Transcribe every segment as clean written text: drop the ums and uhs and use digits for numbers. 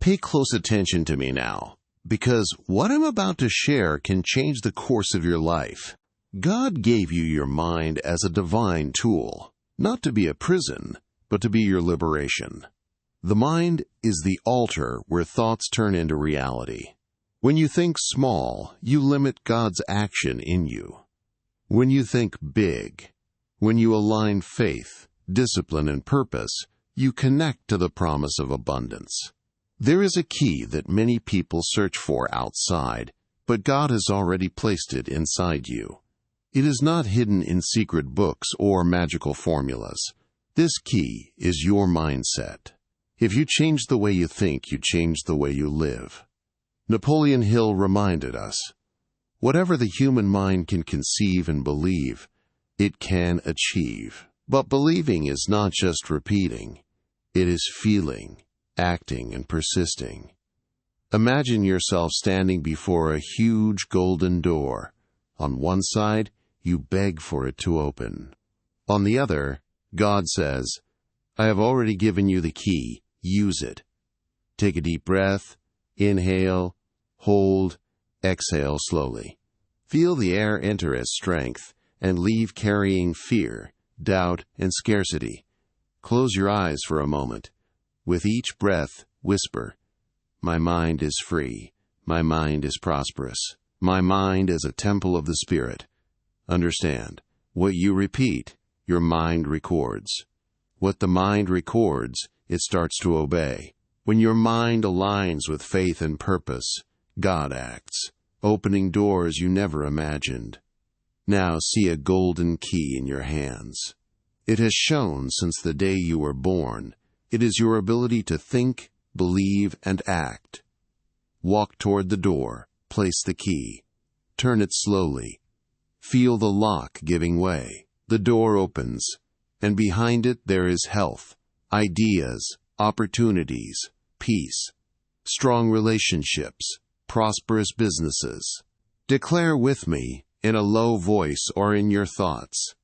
Pay close attention to me now, because what I'm about to share can change the course of your life. God gave you your mind as a divine tool, not to be a prison, but to be your liberation. The mind is the altar where thoughts turn into reality. When you think small, you limit God's action in you. When you think big, when you align faith, discipline, and purpose, you connect to the promise of abundance. There is a key that many people search for outside, but God has already placed it inside you. It is not hidden in secret books or magical formulas. This key is your mindset. If you change the way you think, you change the way you live. Napoleon Hill reminded us, whatever the human mind can conceive and believe, it can achieve. But believing is not just repeating. It is feeling, acting, and persisting. Imagine yourself standing before a huge golden door. On one side, you beg for it to open. On the other, God says, I have already given you the key. Use it. Take a deep breath. Inhale, hold, exhale slowly. Feel the air enter as strength and leave carrying fear, doubt, and scarcity. Close your eyes for a moment. With each breath, whisper, my mind is free. My mind is prosperous. My mind is a temple of the Spirit. Understand, what you repeat, your mind records. What the mind records, it starts to obey. When your mind aligns with faith and purpose, God acts, opening doors you never imagined. Now see a golden key in your hands. It has shown since the day you were born. It is your ability to think, believe, and act. Walk toward the door. Place the key. Turn it slowly. Feel the lock giving way. The door opens, and behind it there is health, ideas, opportunities, peace, strong relationships, prosperous businesses. Declare with me, in a low voice or in your thoughts,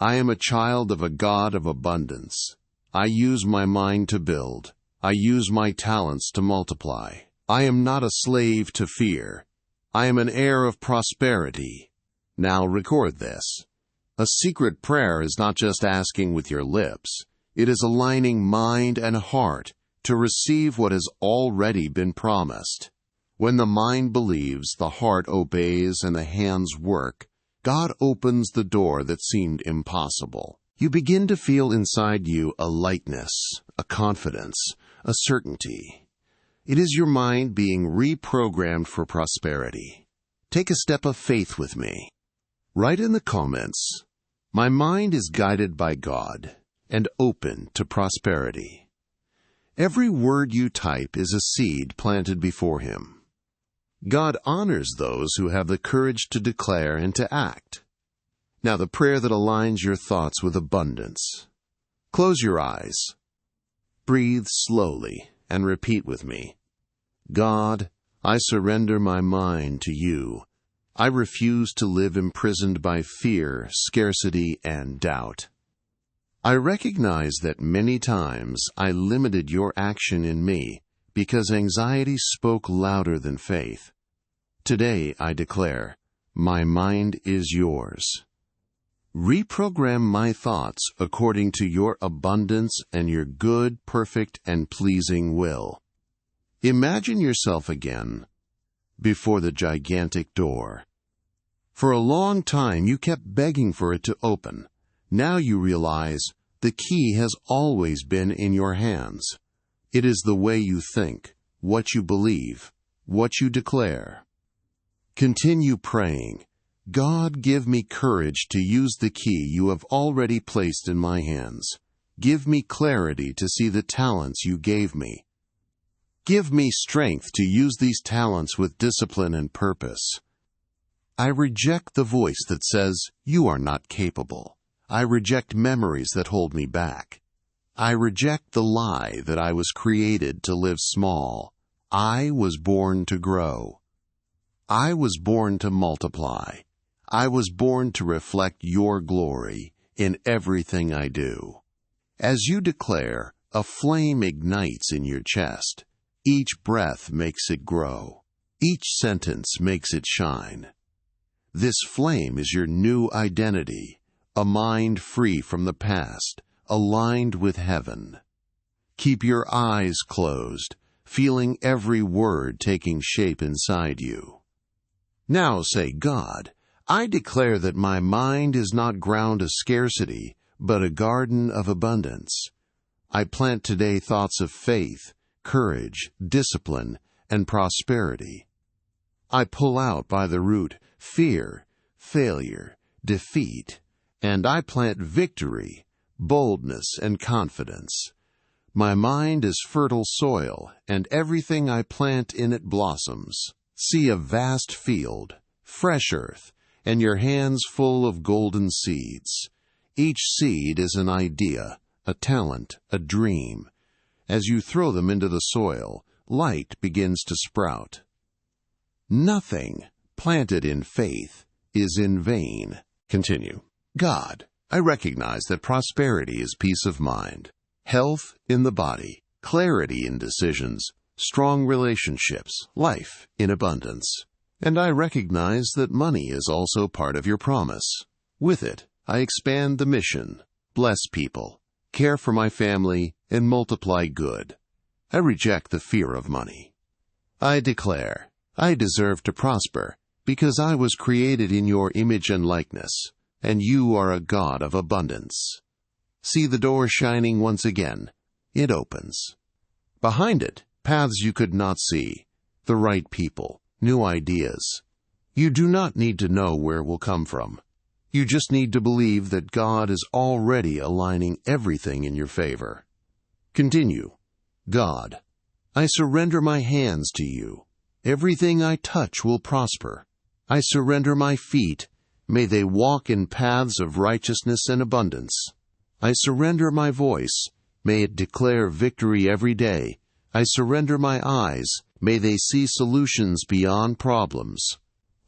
I am a child of a God of abundance. I use my mind to build. I use my talents to multiply. I am not a slave to fear. I am an heir of prosperity. Now record this. A secret prayer is not just asking with your lips. It is aligning mind and heart to receive what has already been promised. When the mind believes, the heart obeys, and the hands work, God opens the door that seemed impossible. You begin to feel inside you a lightness, a confidence, a certainty. It is your mind being reprogrammed for prosperity. Take a step of faith with me. Write in the comments, my mind is guided by God and open to prosperity. Every word you type is a seed planted before Him. God honors those who have the courage to declare and to act. Now the prayer that aligns your thoughts with abundance. Close your eyes. Breathe slowly and repeat with me. God, I surrender my mind to you. I refuse to live imprisoned by fear, scarcity, and doubt. I recognize that many times I limited your action in me because anxiety spoke louder than faith. Today I declare, my mind is yours. Reprogram my thoughts according to your abundance and your good, perfect, and pleasing will. Imagine yourself again before the gigantic door. For a long time you kept begging for it to open. Now you realize the key has always been in your hands. It is the way you think, what you believe, what you declare. Continue praying. God, give me courage to use the key you have already placed in my hands. Give me clarity to see the talents you gave me. Give me strength to use these talents with discipline and purpose. I reject the voice that says, you are not capable. I reject memories that hold me back. I reject the lie that I was created to live small. I was born to grow. I was born to multiply. I was born to reflect your glory in everything I do. As you declare, a flame ignites in your chest. Each breath makes it grow. Each sentence makes it shine. This flame is your new identity, a mind free from the past, aligned with heaven. Keep your eyes closed, feeling every word taking shape inside you. Now say, God, I declare that my mind is not ground of scarcity, but a garden of abundance. I plant today thoughts of faith, courage, discipline, and prosperity. I pull out by the root fear, failure, defeat, and I plant victory, boldness, and confidence. My mind is fertile soil, and everything I plant in it blossoms. See a vast field, fresh earth, and your hands full of golden seeds. Each seed is an idea, a talent, a dream. As you throw them into the soil, light begins to sprout. Nothing planted in faith is in vain. Continue. God, I recognize that prosperity is peace of mind, health in the body, clarity in decisions, strong relationships, life in abundance. And I recognize that money is also part of your promise. With it, I expand the mission, bless people, care for my family, and multiply good. I reject the fear of money. I declare, I deserve to prosper, because I was created in your image and likeness, and you are a God of abundance. See the door shining once again. It opens. Behind it, paths you could not see, the right people, new ideas. You do not need to know where it will come from. You just need to believe that God is already aligning everything in your favor. Continue. God, I surrender my hands to you. Everything I touch will prosper. I surrender my feet. May they walk in paths of righteousness and abundance. I surrender my voice. May it declare victory every day. I surrender my eyes. May they see solutions beyond problems.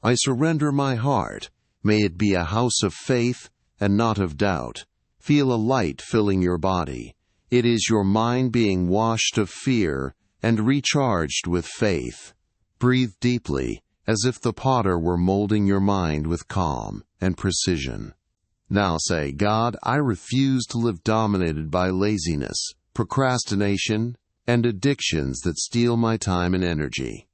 I surrender my heart. May it be a house of faith and not of doubt. Feel a light filling your body. It is your mind being washed of fear and recharged with faith. Breathe deeply, as if the potter were molding your mind with calm and precision. Now say, God, I refuse to live dominated by laziness, procrastination, and addictions that steal my time and energy.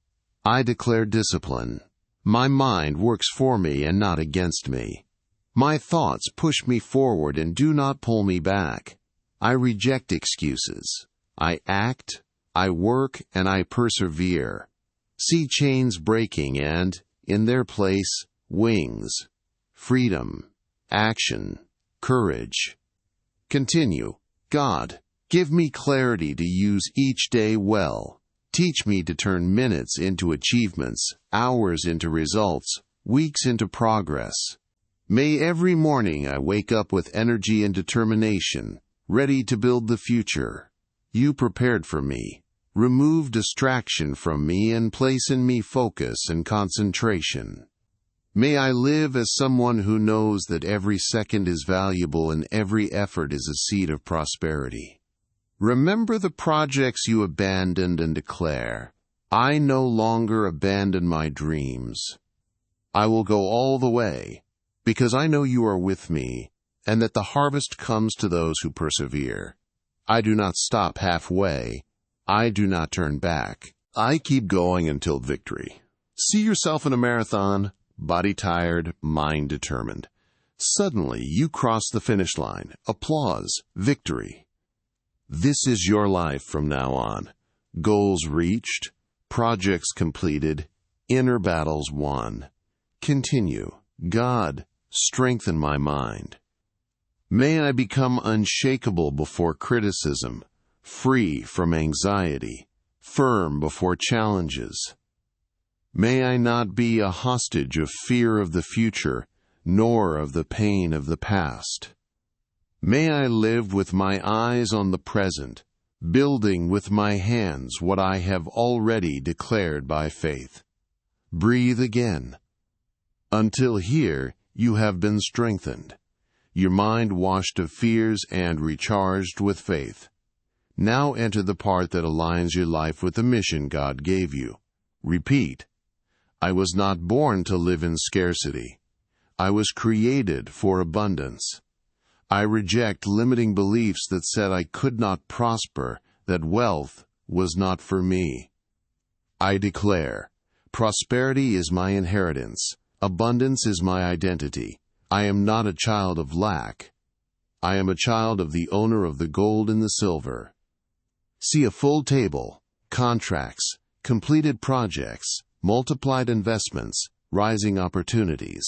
I declare discipline. My mind works for me and not against me. My thoughts push me forward and do not pull me back. I reject excuses. I act, I work, and I persevere. See chains breaking and, in their place, wings, freedom, action, courage. Continue. God, give me clarity to use each day well. Teach me to turn minutes into achievements, hours into results, weeks into progress. May every morning I wake up with energy and determination, ready to build the future. You prepared for me. Remove distraction from me and place in me focus and concentration. May I live as someone who knows that every second is valuable and every effort is a seed of prosperity. Remember the projects you abandoned and declare, I no longer abandon my dreams. I will go all the way, because I know you are with me, and that the harvest comes to those who persevere. I do not stop halfway. I do not turn back. I keep going until victory. See yourself in a marathon, body tired, mind determined. Suddenly, you cross the finish line. Applause, victory. This is your life from now on. Goals reached, projects completed, inner battles won. Continue. God, strengthen my mind. May I become unshakable before criticism, free from anxiety, firm before challenges. May I not be a hostage of fear of the future, nor of the pain of the past. May I live with my eyes on the present, building with my hands what I have already declared by faith. Breathe again. Until here, you have been strengthened, your mind washed of fears and recharged with faith. Now enter the part that aligns your life with the mission God gave you. Repeat. I was not born to live in scarcity. I was created for abundance. I reject limiting beliefs that said I could not prosper, that wealth was not for me. I declare, prosperity is my inheritance. Abundance is my identity. I am not a child of lack. I am a child of the owner of the gold and the silver. See a full table, contracts, completed projects, multiplied investments, rising opportunities.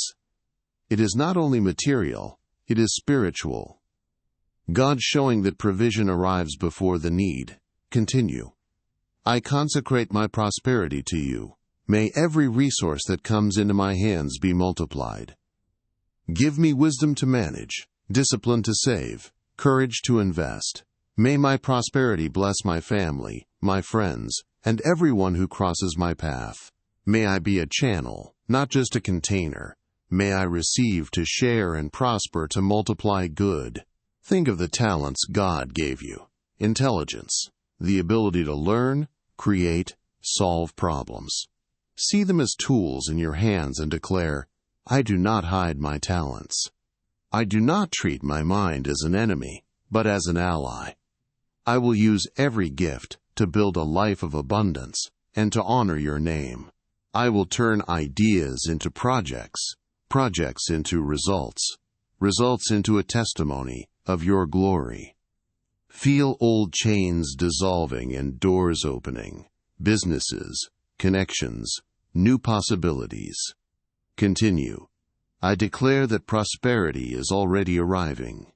It is not only material, it is spiritual. God showing that provision arrives before the need. Continue. I consecrate my prosperity to you. May every resource that comes into my hands be multiplied. Give me wisdom to manage, discipline to save, courage to invest. May my prosperity bless my family, my friends, and everyone who crosses my path. May I be a channel, not just a container. May I receive to share and prosper to multiply good. Think of the talents God gave you. Intelligence, the ability to learn, create, solve problems. See them as tools in your hands and declare, I do not hide my talents. I do not treat my mind as an enemy, but as an ally. I will use every gift to build a life of abundance and to honor your name. I will turn ideas into projects, projects into results, results into a testimony of your glory. Feel old chains dissolving and doors opening, businesses, connections, new possibilities. Continue. I declare that prosperity is already arriving.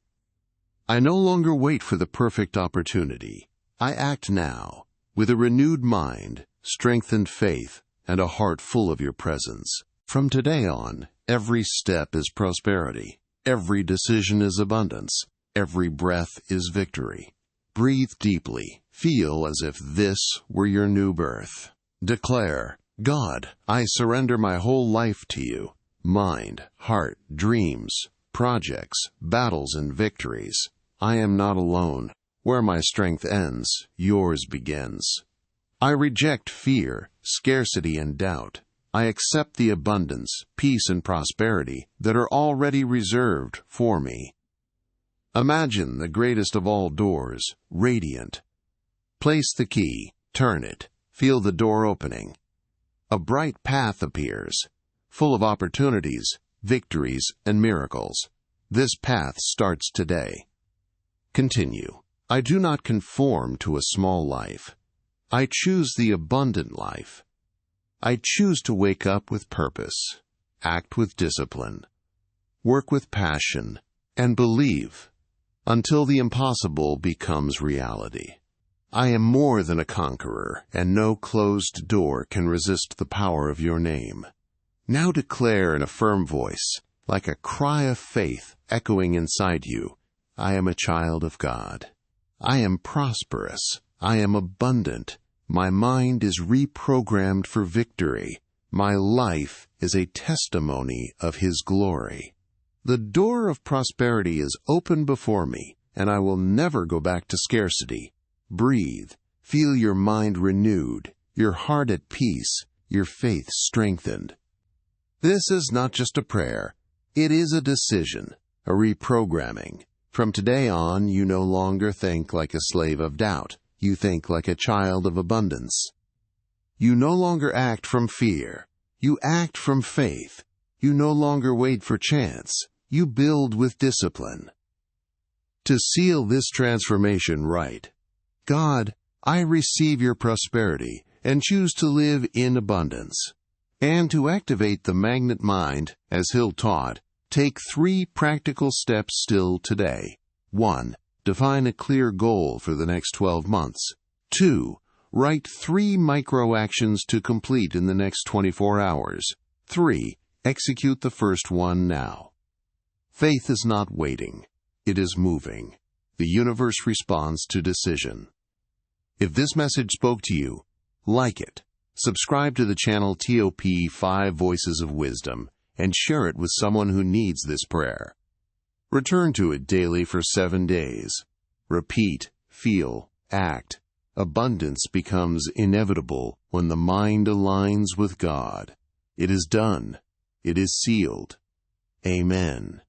I no longer wait for the perfect opportunity. I act now, with a renewed mind, strengthened faith, and a heart full of your presence. From today on, every step is prosperity. Every decision is abundance. Every breath is victory. Breathe deeply. Feel as if this were your new birth. Declare, God, I surrender my whole life to you. Mind, heart, dreams, projects, battles, and victories. I am not alone. Where my strength ends, yours begins. I reject fear, scarcity, and doubt. I accept the abundance, peace, and prosperity that are already reserved for me. Imagine the greatest of all doors, radiant. Place the key, turn it, feel the door opening. A bright path appears, full of opportunities, victories, and miracles. This path starts today. Continue. I do not conform to a small life. I choose the abundant life. I choose to wake up with purpose, act with discipline, work with passion, and believe until the impossible becomes reality. I am more than a conqueror, and no closed door can resist the power of your name. Now declare in a firm voice, like a cry of faith echoing inside you, I am a child of God. I am prosperous. I am abundant. My mind is reprogrammed for victory. My life is a testimony of His glory. The door of prosperity is open before me, and I will never go back to scarcity. Breathe. Feel your mind renewed, your heart at peace, your faith strengthened. This is not just a prayer. It is a decision, a reprogramming. From today on, you no longer think like a slave of doubt. You think like a child of abundance. You no longer act from fear. You act from faith. You no longer wait for chance. You build with discipline. To seal this transformation right, God, I receive your prosperity and choose to live in abundance. And to activate the magnet mind, as Hill taught, take 3 practical steps still today. 1. Define a clear goal for the next 12 months. 2. Write 3 micro-actions to complete in the next 24 hours. 3. Execute the first one now. Faith is not waiting. It is moving. The universe responds to decision. If this message spoke to you, like it. Subscribe to the channel TOP 5 Voices of Wisdom and share it with someone who needs this prayer. Return to it daily for 7 days. Repeat, feel, act, abundance becomes inevitable when the mind aligns with God. It is done. It is sealed. Amen.